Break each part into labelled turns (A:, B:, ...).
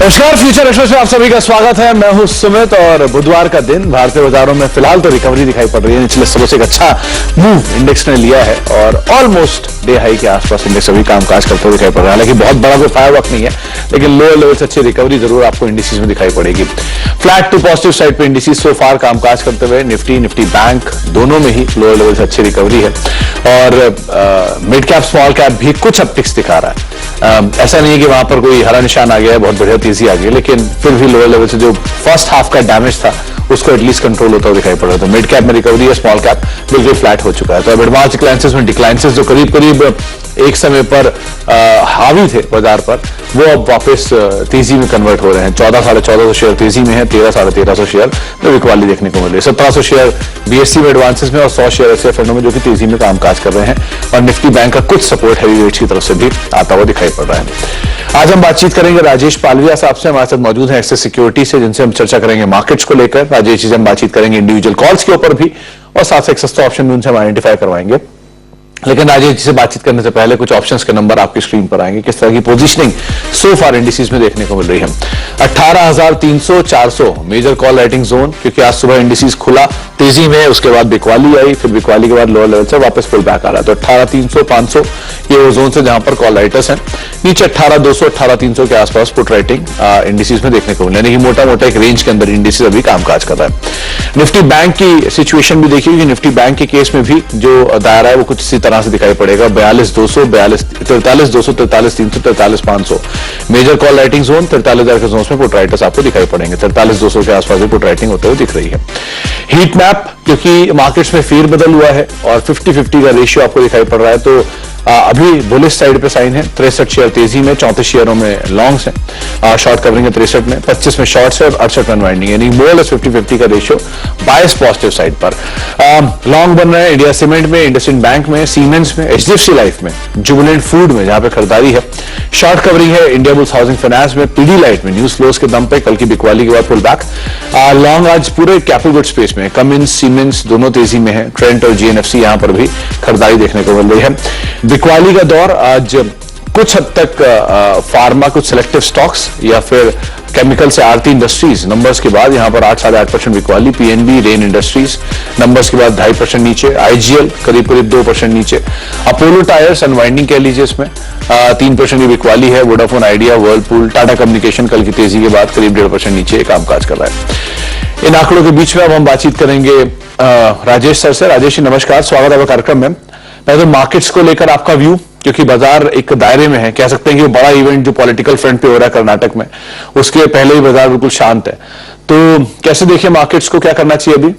A: नमस्कार, future express में आप सभी का स्वागत है। मैं हूं सुमित और बुधवार का दिन भारतीय बाजारों में फिलहाल तो रिकवरी दिखाई पड़ रही है। निचले स्तरों से एक अच्छा मूव इंडेक्स ने लिया है और ऑलमोस्ट डे हाई के आसपास इंडेक्स अभी कामकाज करते हुए दिखाई पड़ रहा है। हालांकि बहुत बड़ा कोई फायरवर्क नहीं है, लेकिन लोअर लेवल से अच्छी रिकवरी जरूर आपको इंडिसेस में दिखाई पड़ेगी। फ्लैट टू पॉजिटिव साइड पे इंडिसेस सो फार कामकाज करते हुए निफ्टी बैंक दोनों में ही लोअर लेवल से अच्छी रिकवरी है और मिड कैप स्मॉल कैप भी कुछ अपटिक्स दिखा रहा है। ऐसा नहीं है कि वहां पर कोई हरा निशान आ गया है, बहुत बढ़िया तेजी आ गई, लेकिन फिर भी लोअर लेवल से जो फर्स्ट हाफ का डैमेज था उसको एटलीस्ट कंट्रोल होता हुआ दिखाई पड़ रहा था। मिड कैप में रिकवरी है, स्मॉल कैप बिल्कुल फ्लैट हो चुका है। तो अब एडवांस डिक्लाइंसेस में डिक्लाइंसेस जो करीब करीब एक समय पर हावी थे बाजार पर, वो अब वापस तेजी में कन्वर्ट हो रहे हैं। 14,500 शेयर तेजी में है, 13,500 शेयर में बिकवाली देखने को मिल रही है। 1,700 शेयर बीएससी में एडवांसेस में और 100 शेयर ऐसे फंडों में जो कि तेजी में कामकाज कर रहे हैं और निफ्टी बैंक का कुछ सपोर्ट हैवी वेट्स की तरफ से भी आता हुआ दिखाई पड़ रहा है। आज हम बातचीत करेंगे राजेश पालविया साहब से, हमारे साथ मौजूद हैं एक्सिस सिक्योरिटी से, जिनसे हम चर्चा करेंगे मार्केट्स को लेकर। राजेश जी से हम बातचीत करेंगे इंडिविजुअल कॉल्स के ऊपर भी और साथ से एक सस्ता ऑप्शन भी उनसे हम आइडेंटिफाई करवाएंगे। लेकिन राजेश जी से बातचीत करने से पहले कुछ ऑप्शंस के नंबर आपकी स्क्रीन पर आएंगे। किस तरह की पोजीशनिंग सो फार इंडिसेस में देखने को मिल रही है। 18,300 400 मेजर कॉल राइटिंग जोन, क्योंकि आज सुबह इंडिसेस खुला तेजी में, उसके बाद बिकवाली आई, फिर बिकवाली के बाद लोअर लेवल से वापस पुल बैक आ रहा है। तो 18,300 500 ये वो जोन से जहां पर कॉल राइटर्स हैं। नीचे 18,200 18,300 के आसपास पुट राइटिंग इंडिसेस में देखने को मिल रही है। यानी कि मोटा मोटा एक रेंज के अंदर इंडिसेस अभी कामकाज कर रहा है। निफ्टी बैंक की सिचुएशन भी देखिए कि निफ्टी बैंक के केस में भी जो दायरा है वो कुछ इसी तरह से दिखाई पड़ेगा। 42,200 43,200 43,300 43,500 मेजर कॉल राइटिंग जोन, 43,000 के जोन में पुट राइटर्स आपको दिखाई पड़ेंगे। 43,200 के आसपास भी पुट राइटिंग होते हुए दिख रही है। हीट मैप, क्योंकि मार्केट्स में फेरबदल हुआ है और 50-50 का रेशियो आपको दिखाई पड़ रहा है, तो अभी बुलिश साइड पे साइन है। 63 शेयर तेजी में, 34 शेयरों में लॉन्ग्स हैं, शॉर्ट कवरिंग है 63 में, 25 में शॉर्ट्स है और 68 में अनवाइंडिंग, यानी मोर 50-50 का रेशियो बायस पॉजिटिव साइड पर। लॉन्ग बन रहे हैं इंडिया सीमेंट में, इंडसइंड बैंक में, सीमेंस में, एचडीएफसी लाइफ में, जुबिलेंट फूड में जहां पे खरीदारी है। शॉर्ट कवरिंग है इंडिया बुल्स हाउसिंग फाइनेंस में, पीडीलाइट में न्यूज फ्लोज के दम पे कल की बिकवाली के बाद पुल बैक। लॉन्ग आज पूरे कैपिटल गुड स्पेस में, कमिंस सीमेंस दोनों तेजी में है। ट्रेंट और जीएनएफसी यहां पर भी खरीदारी देखने को मिल रही है। बिकवाली का दौर आज कुछ हद तक फार्मा, कुछ सिलेक्टिव स्टॉक्स या फिर केमिकल से आरती इंडस्ट्रीज नंबर्स के बाद यहां पर 8-8.5% बिकवाली। पीएनबी, रेन इंडस्ट्रीज नंबर्स के बाद 2.5% नीचे। आईजीएल करीब करीब 2% नीचे। अपोलो टायर्स अनवाइंडिंग कह लीजिए, इसमें 3% की बिकवाली है। Vodafone idea, Whirlpool, Tata communication कल की तेजी के बाद करीब 1.5% नीचे कामकाज कर रहा है। इन आंकड़ों के बीच में अब हम बातचीत करेंगे राजेश सर से। राजेश जी नमस्कार, स्वागत है कार्यक्रम में। पहले मार्केट्स को लेकर आपका व्यू, क्योंकि बाजार एक दायरे में है, कह सकते हैं कि बड़ा इवेंट जो पॉलिटिकल फ्रंट पे हो रहा है कर्नाटक में, उसके पहले ही बाजार बिल्कुल शांत है, तो कैसे देखिए मार्केट्स को, क्या करना चाहिए अभी?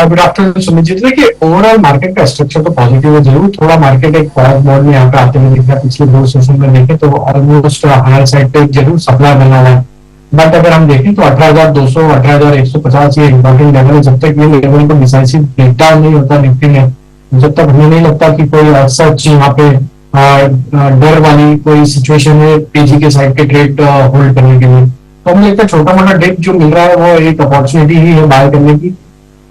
B: Good afternoon Sumit ji. देखिए ओवरऑल मार्केट का स्ट्रक्चर तो पॉजिटिव है जरूर। थोड़ा मार्केट एक पॉज मोड में यहाँ पे आते हुए दिख रहा है। पिछले 2 सेशन में देखें तो ऑलमोस्ट हायर साइड पे जरूर सप्लाई बना हुआ है, बट अगर हम देखें तो 18,200 18,150 ये इम्पोर्टेंट लेवल है। जब तक ये लेवल को डिसाइसिव ब्रेकडाउन नहीं होता निफ्टी में, जब तक हमें नहीं लगता कि कोई सच यहाँ पे डर वाली कोई सिचुएशन है पीजी के साइड के ट्रेड होल्ड करने के लिए, तो हमें लगता है छोटा मोटा डिप जो मिल रहा है वो एक अपॉर्चुनिटी ही है बाय करने की।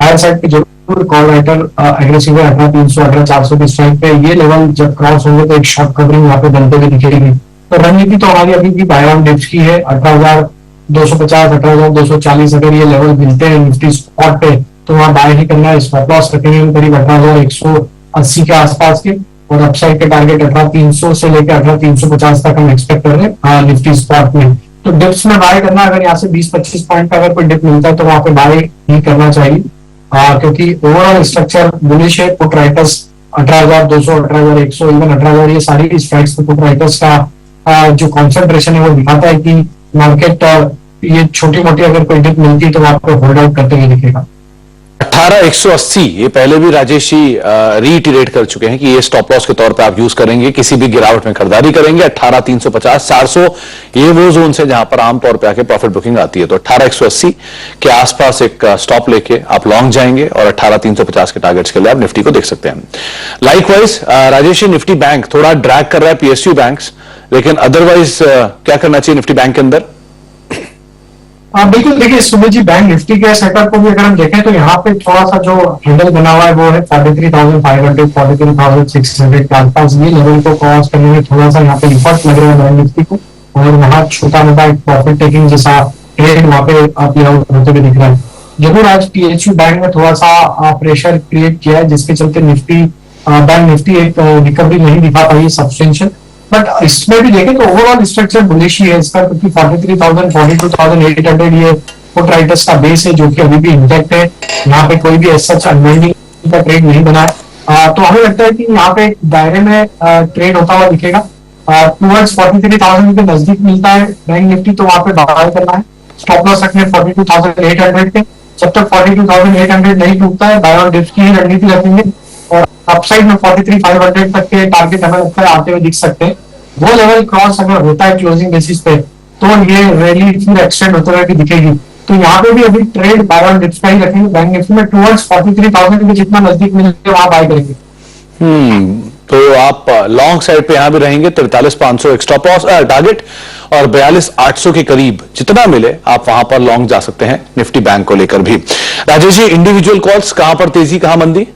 B: हायर साइड पे जरूर कॉल राइटर एग्रेसिव है। 18,300 18,400 की स्ट्राइक पे ये लेवल जब क्रॉस होंगे तो एक शॉर्ट कवरिंग यहाँ पे बनते हुए दिखेगी। तो रणनीति तो हमारी अभी भी बाय ऑन डिप्स की है। 18,250 18,240 अगर ये लेवल मिलते हैं निफ्टी स्पॉट पे तो वहां बाय ही करना है। स्टॉप लॉस रखेंगे करीब 18,180 के आसपास के, और अपसाइड के टारगेट 18,300 से लेकर 18,350 तक हम एक्सपेक्ट कर रहे हैं निफ्टी स्पॉट में। तो डिप्स में बाय करना, अगर यहाँ से 20-25 पॉइंट का अगर कोई डिप मिलता है तो वहां पे बाय ही करना चाहिए, क्योंकि ओवरऑल स्ट्रक्चर बुलिश है। पुट राइटर्स 18,200 18,100 इवन 18,000 ये सारी स्ट्राइक्स पुट राइटर्स का जो कॉन्सेंट्रेशन है वो दिखाता है कि मार्केट ये छोटी मोटी अगर कोई डिप मिलती है तो आपको होल्ड आउट करते हुए दिखेगा।
A: 18,180 ये पहले भी राजेश जी रीइटरेट कर चुके हैं कि ये स्टॉप लॉस के तौर पे आप यूज करेंगे, किसी भी गिरावट में खरीदारी करेंगे। 18,350 400 ये वो जोन है जहां पर आमतौर पे आके प्रॉफिट बुकिंग आती है। तो 18,180 के आसपास एक स्टॉप लेके आप लॉन्ग जाएंगे और 18,350 के टारगेट्स के लिए आप निफ्टी को देख सकते हैं। Likewise Rajesh ji Nifty bank थोड़ा ड्रैग कर रहा है पीएसयू बैंक्स, लेकिन अदरवाइज क्या करना चाहिए निफ्टी बैंक के अंदर?
B: बिल्कुल, देखिए सुमित जी, बैंक निफ्टी के सेटअप को भी अगर हम देखें तो यहाँ पे थोड़ा सा जो हैंडल बना हुआ है वो है 43,500, 43,600 के आसपास। ये लेवल को क्रॉस करने में थोड़ा सा यहाँ पे इफर्ट लग रहा है बैंक निफ्टी को, और वहाँ छोटा मोटा एक प्रॉफिट टेकिंग जैसा ट्रेड वहाँ पे प्ले आउट होते हुए दिख रहा है। जरूर आज पीएसयू बैंक ने थोड़ा सा प्रेशर क्रिएट किया है, जिसके चलते बैंक निफ्टी एक रिकवरी नहीं दिखा पाई सब्सटेंशियल। बट इसमें भी देखें तो ओवरऑल स्ट्रक्चर बुलिश ही है इसका, क्योंकि 43,000 42,800 ये पुट राइटर्स का बेस है जो कि अभी भी इंटैक्ट है। यहाँ पे कोई भी ऐसा अनवाइंडिंग का ट्रेड नहीं बना है। तो हमें लगता है कि यहाँ पे दायरे में ट्रेड होता हुआ दिखेगा। टूवर्ड्स 43,000 के नजदीक मिलता है बैंक निफ्टी, तो वहां पे बाय करना है। स्टॉप लॉस रखने 42,800 के। जब तक 42,800 नहीं टूटता है, बाय ऑन डिप्स की ही रणनीति रखेंगे, और अपसाइड में 43,500 तक के टारगेट हमें लगता है आते हुए दिख सकते हैं। वो लेवल क्रॉस अगर होता है क्लोजिंग बेसिस पे, तो ये रैली फिर एक्सटेंड होते हुए भी दिखेगी। तो यहाँ पे भी अभी ट्रेड बाय ऑन डिप्स का ही रखेंगे बैंक निफ्टी में। टूवर्ड्स 43,000 के जितना नजदीक मिलेंगे वहां बाय करेंगे।
A: तो आप लॉन्ग साइड पे यहां भी रहेंगे 43,500 एक्स्ट्रा पॉस टारगेट, और 42,800 के करीब जितना मिले आप वहां पर लॉन्ग जा सकते हैं निफ्टी बैंक को लेकर भी। राजेश जी, इंडिविजुअल कॉल्स, कहां पर तेजी कहां मंदी?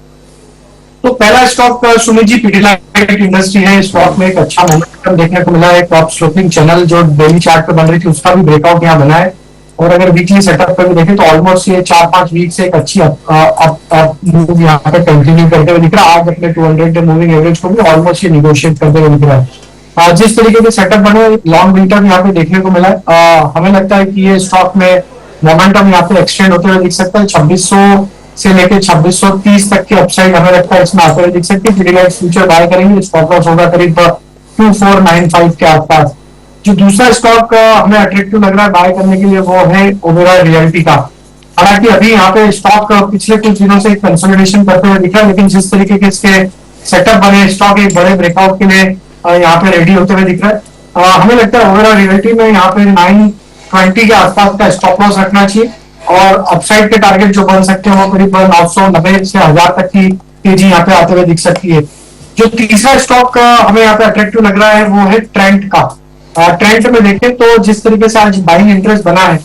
B: तो पहला स्टॉक सुमित जी पीडीलाइट इंडस्ट्री है। स्टॉक में एक अच्छा मोमेंटम देखने को मिला है। टॉप स्लोपिंग चैनल जो डेली चार्ट पे बन रही थी उसका भी ब्रेकआउट यहाँ बना है, और अगर वीकली सेटअप पे भी देखें तो ऑलमोस्ट ये 4-5 वीक से एक अच्छी मूव यहाँ पे कंटिन्यू करते हुए दिख रहा है। आज अपने 200 डे मूविंग एवरेज को भी ऑलमोस्ट ये निगोशिएट करते हुए दिख रहा है। जिस तरीके के सेटअप बने, लॉन्ग विंटर यहाँ पे देखने को मिला है। हमें लगता है कि ये स्टॉक में मोमेंटम यहाँ पे एक्सटेंड होते हुए दिख सकता है। 2600 से लेकर 2630 तक की अपसाइड हमें लगता है इसमें आते हुए दिख सकती है। पीडीलाइट फ्यूचर बाय करेंगे, स्टॉप लॉस होगा करीब 2495 के आसपास। जो दूसरा स्टॉक हमें अट्रैक्टिव लग रहा है बाय करने के लिए वो है ओबेरॉय रियल्टी का। हालांकि अभी यहाँ पे स्टॉक पिछले कुछ दिनों से कंसोलिडेशन करते हुए दिखा है, लेकिन जिस तरीके के इसके सेटअप बने, स्टॉक एक बड़े ब्रेकआउट के लिए यहाँ पे रेडी होते हुए दिख रहा है। हमें लगता है ओबेरॉय रियल्टी में यहाँ पे 920 के आसपास का स्टॉप लॉस रखना चाहिए, और अपसाइड के टारगेट जो बन सकते हैं वो करीब 990 से 1000 तक की तेजी यहाँ पे आते हुए दिख सकती है। जो तीसरा स्टॉक हमें यहाँ पे अट्रैक्टिव लग रहा है वो है ट्रेंट का। ट्रेंट में देखें तो जिस तरीके से आज बाइंग इंटरेस्ट बना है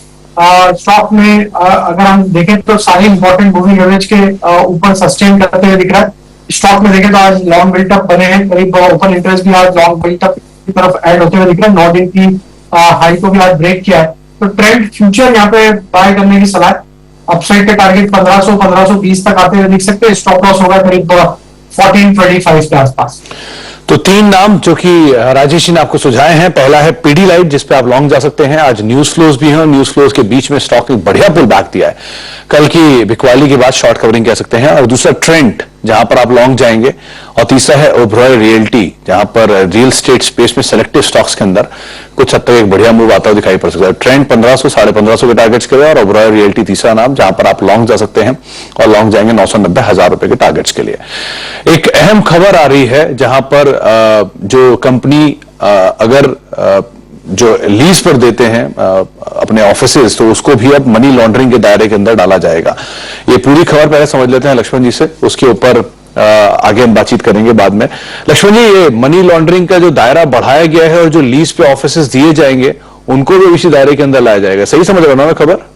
B: स्टॉक में, अगर हम देखें तो सारे इंपॉर्टेंट मूविंग एवरेज के ऊपर सस्टेन करते हुए दिख रहा है। स्टॉक में देखें तो आज लॉन्ग बिल्टअप बने हैं, करीब ओपन इंटरेस्ट भी आज लॉन्ग बिल्टअप की तरफ ऐड होते हुए दिख रहा है। नॉट इन की हाई को भी आज ब्रेक किया है। तो ट्रेंड फ्यूचर यहाँ पे बाय करने की सलाह। अपसाइड के टारगेट 1500-1520 तक आते हुए दिख सकते हैं। स्टॉप लॉस होगा करीब 1425 के आसपास।
A: तो तीन नाम जो कि राजेश जी ने आपको सुझाए हैं, पहला है पीडीलाइट जिस पे आप लॉन्ग जा सकते हैं। आज न्यूज फ्लोज भी हैं, न्यूज फ्लोज के बीच में स्टॉक ने बढ़िया पुल बैक दिया है, कल की बिकवाली के बाद शॉर्ट कवरिंग कह सकते हैं। और दूसरा ट्रेंड जहां पर आप लॉन्ग जाएंगे, और तीसरा है ओबेरॉय रियल्टी जहां पर रियल स्टेट स्पेस में सेलेक्टिव स्टॉक्स के अंदर कुछ हद तक एक बढ़िया मूव आता हुआ दिखाई पड़ सकता है। ट्रेंड 1500 1550 के टारगेट्स के लिए, और ओबेरॉय रियल्टी तीसरा नाम जहां पर आप लॉन्ग जा सकते हैं, और लॉन्ग जाएंगे 990,000 रुपए के टारगेट्स के लिए। एक अहम खबर आ रही है जहां पर जो कंपनी अगर जो लीज पर देते हैं अपने ऑफिसेज, तो उसको भी अब मनी लॉन्ड्रिंग के दायरे के अंदर डाला जाएगा। ये पूरी खबर पहले समझ लेते हैं लक्ष्मण जी से, उसके ऊपर आगे हम बातचीत करेंगे बाद में। लक्ष्मण जी, ये मनी लॉन्ड्रिंग का जो दायरा बढ़ाया गया है और जो लीज पे ऑफिसेज दिए जाएंगे उनको भी इसी दायरे के अंदर लाया जाएगा, सही समझ रहा हूं मैं खबर?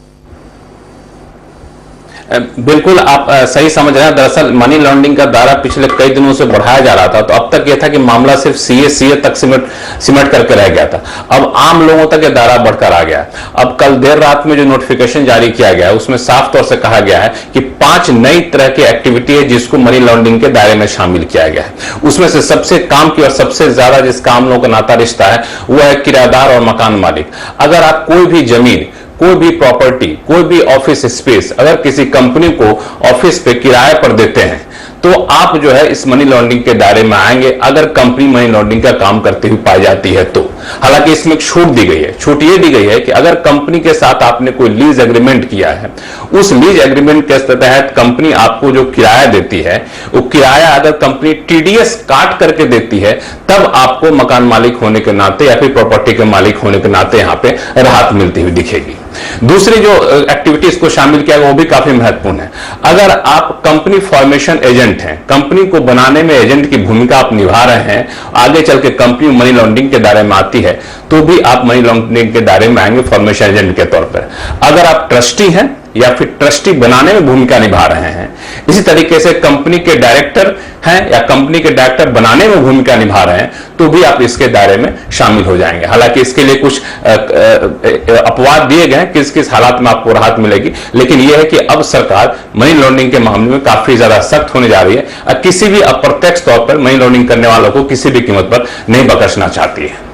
C: बिल्कुल आप सही समझ रहे हैं। दरअसल मनी लॉन्ड्रिंग का दायरा पिछले कई दिनों से बढ़ाया जा रहा था, तो अब तक यह था कि मामला सिर्फ सीए तक सिमट करके रह गया था। अब आम लोगों तक यह दायरा बढ़कर आ गया। अब कल देर रात में जो नोटिफिकेशन जारी किया गया है उसमें साफ तौर से कहा गया है कि 5 नई तरह की एक्टिविटी है जिसको मनी लॉन्ड्रिंग के दायरे में शामिल किया गया है। उसमें से सबसे काम की और सबसे ज्यादा जिसका आम लोगों का नाता रिश्ता है वो है किराएदार और मकान मालिक। अगर आप कोई भी जमीन, कोई भी प्रॉपर्टी, कोई भी ऑफिस स्पेस अगर किसी कंपनी को ऑफिस पे किराए पर देते हैं तो आप जो है इस मनी लॉन्ड्रिंग के दायरे में आएंगे, अगर कंपनी मनी लॉन्ड्रिंग का काम करती हुई पाई जाती है तो। हालांकि इसमें एक छूट दी गई है। छूट ये दी गई है कि अगर कंपनी के साथ आपने कोई लीज एग्रीमेंट किया है, उस लीज एग्रीमेंट के तहत कंपनी आपको जो किराया देती है वो किराया अगर कंपनी टीडीएस काट करके देती है, तब आपको मकान मालिक होने के नाते या फिर प्रॉपर्टी के मालिक होने के नाते यहां पे राहत मिलती हुई दिखेगी। दूसरी जो एक्टिविटी इसको शामिल किया गया वो भी काफी महत्वपूर्ण है। अगर आप कंपनी फॉर्मेशन एजेंट एजेंट हैं, कंपनी को बनाने में एजेंट की भूमिका आप निभा रहे हैं, आगे चल के कंपनी मनी लॉन्ड्रिंग के दायरे में आती है तो भी आप मनी लॉन्ड्रिंग के दायरे में आएंगे फॉर्मेशन एजेंट के तौर पर। अगर आप ट्रस्टी हैं या फिर ट्रस्टी बनाने में भूमिका निभा रहे हैं, इसी तरीके से कंपनी के डायरेक्टर हैं या कंपनी के डायरेक्टर बनाने में भूमिका निभा रहे हैं तो भी आप इसके दायरे में शामिल हो जाएंगे। हालांकि इसके लिए कुछ अपवाद दिए गए हैं किस किस हालात में आपको राहत मिलेगी, लेकिन यह है कि अब सरकार मनी लॉन्ड्रिंग के मामले में काफी ज्यादा सख्त होने जा रही है और किसी भी अप्रत्यक्ष तौर पर मनी लॉन्ड्रिंग करने वालों को किसी भी कीमत पर नहीं बख्शना चाहती है।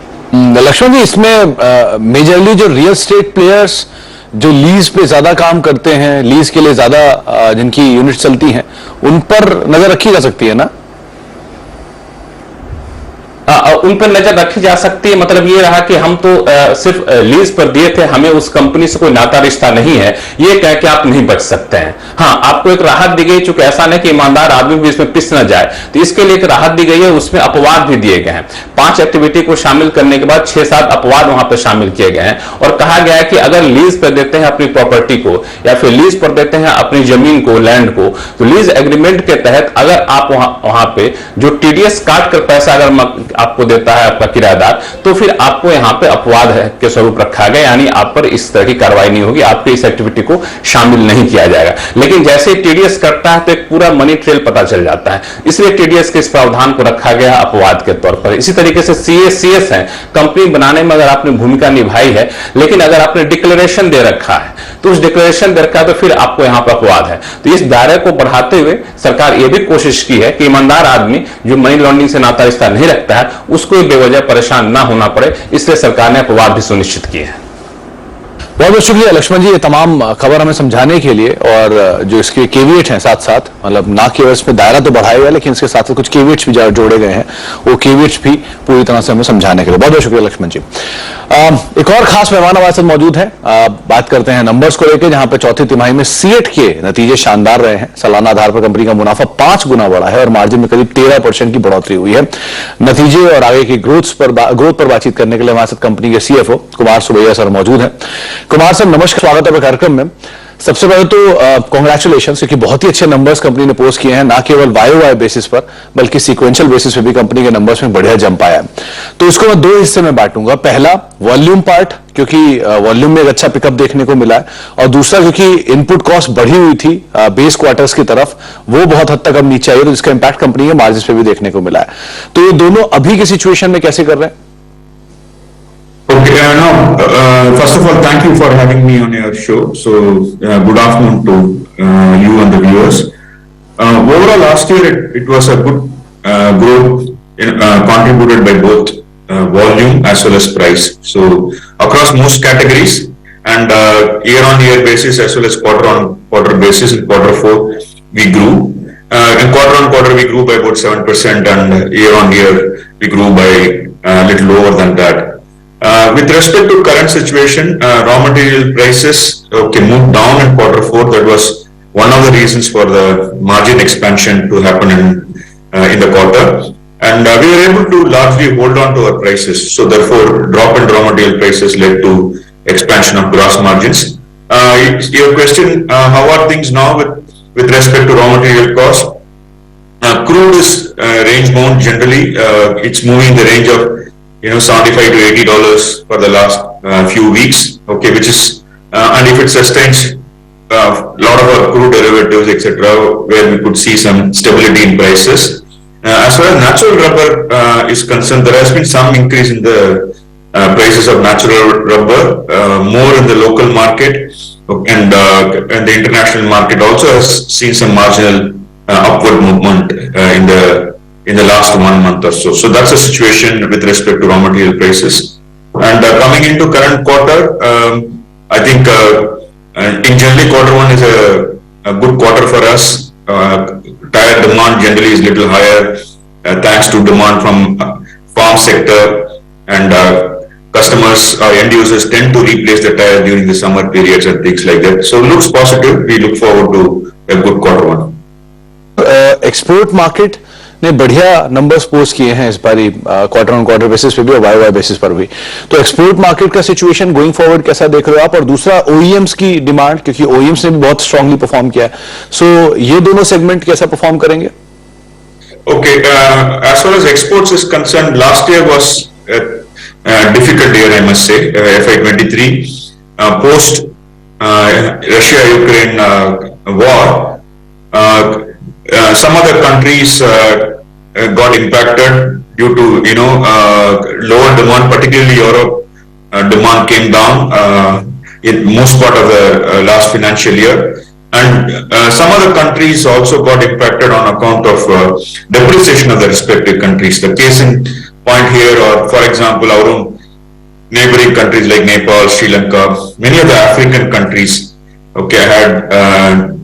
A: लक्ष्मण जी, इसमें मेजरली जो रियल एस्टेट प्लेयर्स जो लीज पे ज्यादा काम करते हैं, लीज के लिए ज्यादा जिनकी यूनिट चलती हैं, उन पर नजर रखी जा सकती है ना?
C: उन पर नजर रखी जा सकती है, मतलब ये रहा कि हम तो सिर्फ लीज पर दिए थे, हमें उस कंपनी से कोई नाता रिश्ता नहीं है, ये कह के आप नहीं बच सकते हैं। हाँ, आपको एक राहत दी गई, चूंकि ऐसा नहीं कि ईमानदार आदमी भी इसमें पिस न जाए, तो इसके लिए एक राहत दी गई है, उसमें अपवाद भी दिए गए हैं। 5 एक्टिविटी को शामिल करने के बाद 6-7 अपवाद वहां पर शामिल किए गए हैं और कहा गया है कि अगर लीज पर देते हैं अपनी प्रॉपर्टी को या फिर लीज पर देते हैं अपनी जमीन को, लैंड को, तो लीज एग्रीमेंट के तहत अगर आप वहां पे जो टीडीएस काट कर पैसा अगर आपको देता है आपका किराएदार, तो फिर आपको यहां पे अपवाद के स्वरूप रखा गया, यानी आप पर इस तरह की कार्रवाई नहीं होगी, आपके इस एक्टिविटी को शामिल नहीं किया जाएगा। लेकिन जैसे टीडीएस कटता है तो एक पूरा मनी ट्रेल पता चल जाता है, इसलिए टीडीएस के इस प्रावधान को रखा गया अपवाद के तौर पर। इसी तरीके से सीएस है, कंपनी बनाने में अगर आपने भूमिका निभाई है लेकिन अगर आपने डिक्लेरेशन दे रखा है तो उस डिक्लेरेशन दे रखा है तो फिर आपको यहां पर अपवाद है। तो इस दायरे को बढ़ाते हुए सरकार यह भी कोशिश की है कि ईमानदार आदमी जो मनी लॉन्ड्रिंग से नाता रिश्ता नहीं रखता है उसको बेवजह परेशान ना होना पड़े, इसलिए सरकार ने अपवाद भी सुनिश्चित किए हैं।
A: बहुत बहुत शुक्रिया लक्ष्मण जी, ये तमाम खबर हमें समझाने के लिए, और जो इसके केविएट हैं साथ साथ, मतलब ना केवल इसमें दायरा तो बढ़ाया गया लेकिन इसके साथ साथ कुछ केविएट्स भी जोड़े गए हैं, वो केविएट्स भी पूरी तरह से हमें समझाने के लिए बहुत बहुत शुक्रिया लक्ष्मण जी। एक और खास मेहमान हमारे साथ मौजूद है, बात करते हैं नंबर्स को लेकर, जहां पर चौथी तिमाही में सीएट के नतीजे शानदार रहे हैं। सालाना आधार पर कंपनी का मुनाफा 5 गुना बढ़ा है और मार्जिन में करीब 13% की बढ़ोतरी हुई है। नतीजे और आगे की ग्रोथ पर बातचीत करने के लिए हमारे साथ कंपनी के सीएफओ कुमार सुबैया सर मौजूद हैं। कुमार सर, नमस्कार, स्वागत है कार्यक्रम में। सबसे पहले तो कॉन्ग्रेचुलेशन, क्योंकि बहुत ही अच्छे नंबर्स कंपनी ने पोस्ट किए हैं, ना केवल वाई बेसिस पर बल्कि सीक्वेंशियल बेसिस पे भी कंपनी के नंबर्स में बढ़िया जंप आया है। तो इसको मैं 2 हिस्से में बांटूंगा। पहला वॉल्यूम पार्ट, क्योंकि वॉल्यूम में एक अच्छा पिकअप देखने को मिला है, और दूसरा क्योंकि इनपुट कॉस्ट बढ़ी हुई थी बेस क्वार्टर्स की तरफ, वो बहुत हद तक अब नीचे आई है, तो जिसका इंपैक्ट कंपनी के मार्जिन पे भी देखने को मिला है। तो ये दोनों अभी की सिचुएशन में कैसे कर रहे हैं?
D: Okay, first of all, thank you for having me on your show. So, good afternoon to you and the viewers. Overall, last year it was a good growth contributed by both volume as well as price. So, across most categories and year-on-year basis as well as quarter-on-quarter basis, in Q4 we grew. In quarter-on-quarter we grew by about 7%, and year-on-year we grew by a little lower than that. With respect to current situation, raw material prices moved down in Q4. That was one of the reasons for the margin expansion to happen in the quarter, and we were able to largely hold on to our prices. So therefore, drop in raw material prices led to expansion of gross margins. Your question, how are things now with respect to raw material cost? Crude is range bound generally. It's moving in the range of $75 to $80 for the last few weeks, okay, which is and if it sustains a lot of our crude derivatives, etc., where we could see some stability in prices. As far as natural rubber is concerned, there has been some increase in the prices of natural rubber, more in the local market, and the international market also has seen some marginal upward movement in the last 1 month or so. So that's the situation with respect to raw material prices. And coming into current quarter, I think in generally Q1 is a good quarter for us. Tire demand generally is little higher thanks to demand from farm sector, and customers or end users tend to replace the tire during the summer periods and things like that. So it looks positive. We look forward to a good Q1.
A: Export market ने बढ़िया numbers post किए हैं इस बारी, quarter on quarter basis पे भी और Y basis पर भी। तो एक्सपोर्ट मार्केट का सिचुएशन गोइंग फॉरवर्ड कैसा देख रहे हो आप? और दूसरा ओईएम्स की डिमांड, क्योंकि ओईएम्स ने भी बहुत स्ट्रांगली परफॉर्म किया है, सो ये दोनों सेगमेंट कैसा परफॉर्म करेंगे?
D: Okay, as far as exports is concerned, last year was a difficult year, I must say, FY23. Post Russia-Ukraine war, some other countries got impacted due to, lower demand, particularly Europe. Demand came down in most part of the last financial year. And some other countries also got impacted on account of depreciation of the respective countries. The case in point here, or for example, our own neighboring countries like Nepal, Sri Lanka, many of the African countries, okay, had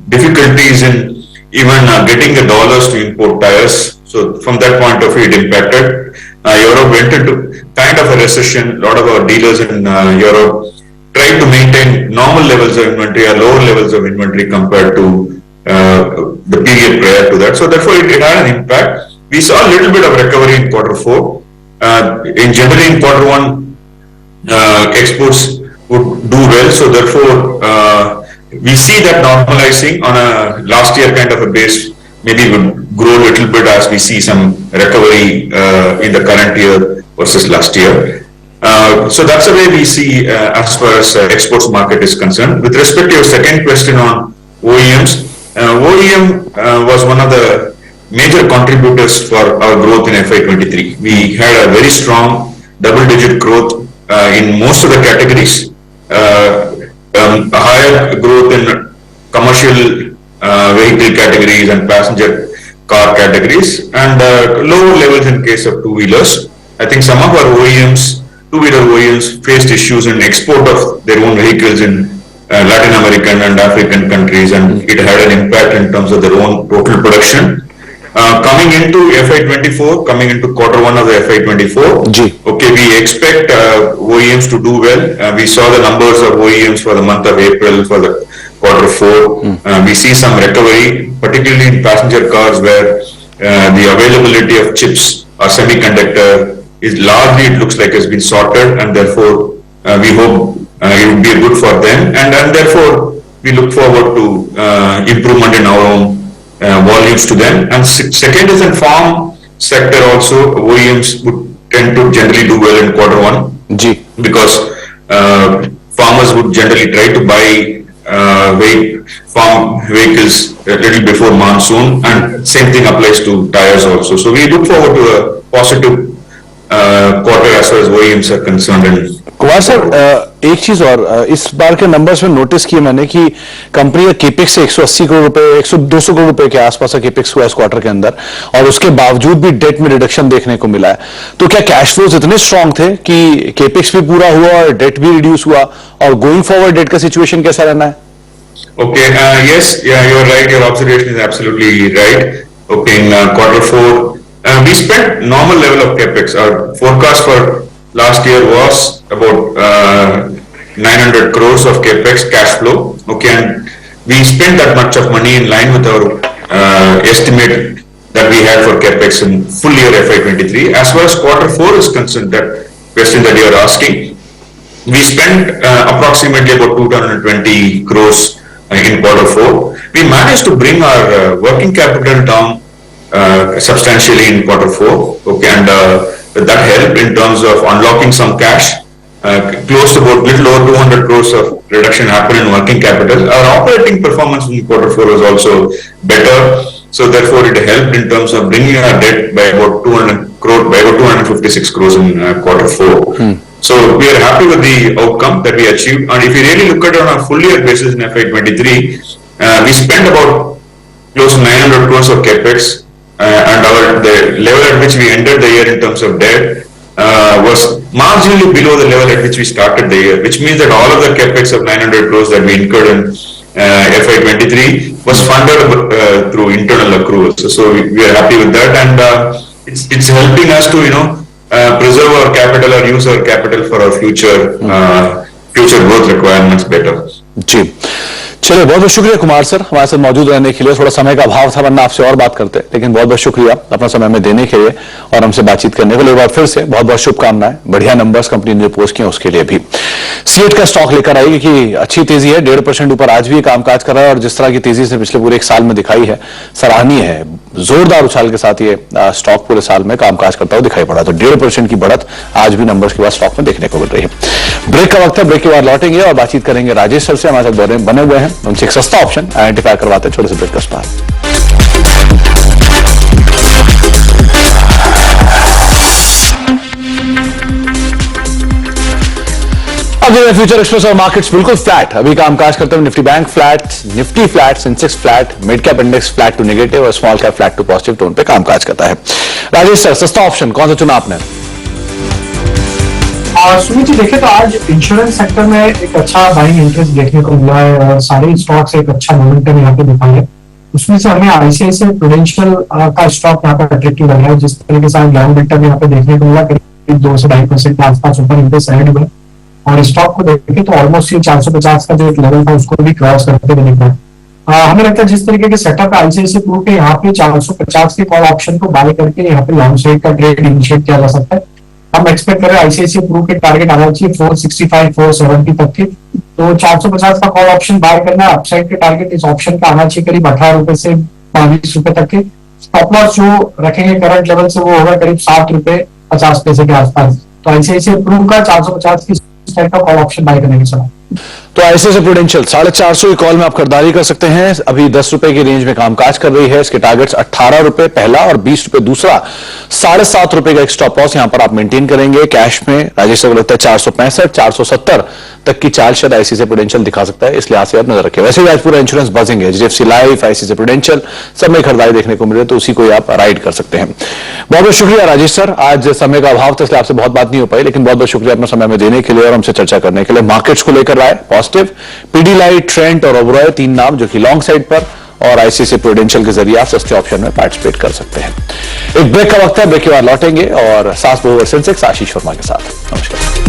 D: difficulties in even getting the dollars to import tires. So from that point of view, it impacted. Europe went into kind of a recession. A lot of our dealers in Europe tried to maintain normal levels of inventory or lower levels of inventory compared to the period prior to that. So therefore, it had an impact. We saw a little bit of recovery in Q4. In generally in Q1, exports would do well. So therefore, we see that normalizing on a last year kind of a base. Maybe would grow a little bit as we see some recovery in the current year versus last year. So that's the way we see as far as exports market is concerned. With respect to your second question on OEMs, OEM was one of the major contributors for our growth in FY23. We had a very strong double-digit growth in most of the categories, a higher growth in commercial vehicle categories and passenger car categories, and lower levels in case of two-wheelers. I think some of our OEMs, two-wheeler OEMs, faced issues in export of their own vehicles in Latin American and African countries, and it had an impact in terms of their own total production. Coming into FY24, coming into Q1 of the FY24, okay, we expect OEMs to do well. We saw the numbers of OEMs for the month of April for the Q4. We see some recovery, particularly in passenger cars, where the availability of chips or semiconductor is largely, it looks like, has been sorted, and therefore we hope it will be good for them, and therefore we look forward to improvement in our own volumes to them. And second is in farm sector also, OEMs would tend to generally do well in Q1 because farmers would generally try to buy farm vehicles a little before monsoon, and same thing applies to tires also. So we look forward to a positive quarter as far as OEMs are concerned.
A: Kumar sir, एक चीज और, इस बार के numbers में notice किया मैंने कि company का केपेक्स 180 करोड़ रुपए, 200 करोड़ रुपए के आसपास का केपेक्स हुआ इस क्वार्टर के अंदर, और उसके बावजूद भी डेट में रिडक्शन देखने को मिला है. तो क्या कैश फ्लोज इतने स्ट्रांग थे कि केपेक्स भी पूरा हुआ और डेट भी रिड्यूस हुआ, और गोइंग फॉरवर्ड डेट का सिचुएशन कैसा रहना है?
D: Okay, yes, yeah, you're right. Your observation is absolutely right. Okay, in Q4, we spent normal level of capex. Our forecast for last year was about 900 crores of capex cash flow. Okay, and we spent that much of money in line with our estimate that we had for capex in full year FY23. As far as Q4 is concerned, that question that you are asking, we spent approximately about 220 crores in Q4. We managed to bring our working capital down substantially in Q4. Okay, and that helped in terms of unlocking some cash. Close to about little over 200 crores of reduction happened in working capital. Our operating performance in Q4 was also better. So therefore, it helped in terms of bringing our debt by about 200 crore, by about 256 crores in Q4. So we are happy with the outcome that we achieved. And if you really look at it on a full year basis in FY23, we spent about close to 900 crores of capex, and the level at which we ended the year in terms of debt was marginally below the level at which we started the year, which means that all of the capex of 900 crores that we incurred in FY23 was funded through internal accruals. So we are happy with that, and it's helping us to preserve our capital or use our capital for our future growth requirements better.
A: जी, चलिए, बहुत बहुत शुक्रिया Kumar sir हमारे साथ मौजूद रहने के लिए। थोड़ा समय का अभाव था, वरना आपसे और बात करते, लेकिन बहुत बहुत शुक्रिया अपना समय में देने के लिए और हमसे बातचीत करने के लिए। एक बार फिर से बहुत बहुत शुभकामनाएं, बढ़िया नंबर्स कंपनी ने पोस्ट किए उसके लिए भी। सीएट का स्टॉक लेकर आएगी कि अच्छी तेजी है, 1.5% ऊपर आज भी कामकाज कर रहा है और जिस तरह की तेजी से पिछले पूरे एक साल में दिखाई है, सराहनीय है। जोरदार उछाल के साथ ये स्टॉक पूरे साल में कामकाज करता हुआ दिखाई पड़ा। तो 1.5% की बढ़त आज भी नंबर्स के बाद स्टॉक में देखने को मिल रही है। ब्रेक का वक्त है, ब्रेक के बाद लौटेंगे और बातचीत करेंगे राजेश सर से, हमारे साथ बने हुए हैं, उनसे एक सस्ता ऑप्शन आइडेंटिफाई करवाते हैं। छोटे से ब्रेक का बाद फ्यूचर एक्सप्रेस और मार्केट्स बिल्कुल फ्लैट अभी कामकाज करते हुए। Nifty bank flat, Nifty flat, Sensex flat, mid cap index flat to negative और small cap flat to positive tone पे कामकाज करता है। राजेश सर, सस्ता ऑप्शन कौन सा चुना आपने?
B: सुमित जी, देखें तो आज इंश्योरेंस सेक्टर में एक अच्छा बाइंग इंटरेस्ट देखने को मिला है और सारे स्टॉक्स एक अच्छा मोमेंटम यहाँ पे दिखा है। उसमें से हमें आईसीआईसीआई प्रूडेंशियल का स्टॉक यहाँ पे अट्रैक्टिव लग रहा है। जिस तरीके से लॉन्ग मोमेंटम यहाँ पे देखने को मिला, करीब 2 से 2.5% के आसपास ऊपर नीचे साइड हुआ और स्टॉक को देखें तो ऑलमोस्ट ये 450 का जो एक लेवल था उसको भी क्रॉस करते हुए दिख रहा है। हमें लगता है जिस तरीके के सेटअप है आईसीआईसीआई प्रू के, यहाँ पे 450 के कॉल ऑप्शन को बाय करके यहाँ पे लॉन्ग साइड का ट्रेड इनिशिएट किया जा सकता है। हम एक्सपेक्ट कर रहे हैं आईसीआईसीआई प्रू के टारगेट आना चाहिए 465 470 तक के। तो 450 का कॉल ऑप्शन बाय करना, अपसाइड के टारगेट इस ऑप्शन का आना चाहिए करीब 18 रुपए से 22 रुपए तक के। स्टॉप लॉस जो रखेंगे करंट लेवल से वो होगा करीब 7 रुपए 50 पैसे के आसपास। तो आईसीआईसीआई प्रू का 450 की टाइप का कॉल ऑप्शन बाय करने की सलाह।
A: तो आईसीआईसीआई प्रूडेंशियल 450 की कॉल में आप खरीदारी कर सकते हैं। अभी 10 रुपए की रेंज में कामकाज कर रही है। इसके टारगेट्स 18 रुपए पहला और 20 रुपए दूसरा। 7.5 रुपए का एक स्टॉप लॉस यहां पर आप मेंटेन करेंगे। कैश में राजेश को लगता है 465 470 तक की चाल शायद आईसीआईसीआई प्रूडेंशियल दिखा सकता है, इसलिए आज आप नजर रखें। वैसे भी आज पूरा इंश्योरेंस बजिंग है, एचडीएफसी लाइफ, आईसीआईसीआई प्रूडेंशियल सब में खरीदारी देखने को मिल रही है, तो उसी को आप राइड कर सकते हैं। बहुत बहुत शुक्रिया राजेश सर, आज समय का अभाव था इसलिए आपसे बहुत बात नहीं हो पाई, लेकिन बहुत बहुत शुक्रिया अपना समय में देने के लिए और हमसे चर्चा करने के लिए। मार्केट्स को लेकर राय पॉजिटिव, पीडीलाइट, ट्रेंट और ओबरॉय 3 नाम जो कि लॉन्ग साइड पर और आईसीआईसीआई प्रूडेंशियल के जरिए आप सस्ते ऑप्शन में पार्टिसिपेट कर सकते हैं। एक ब्रेक का वक्त है, ब्रेक के बाद लौटेंगे और सास बहुवर सेंसेक्स आशीष वर्मा के साथ। नमस्कार।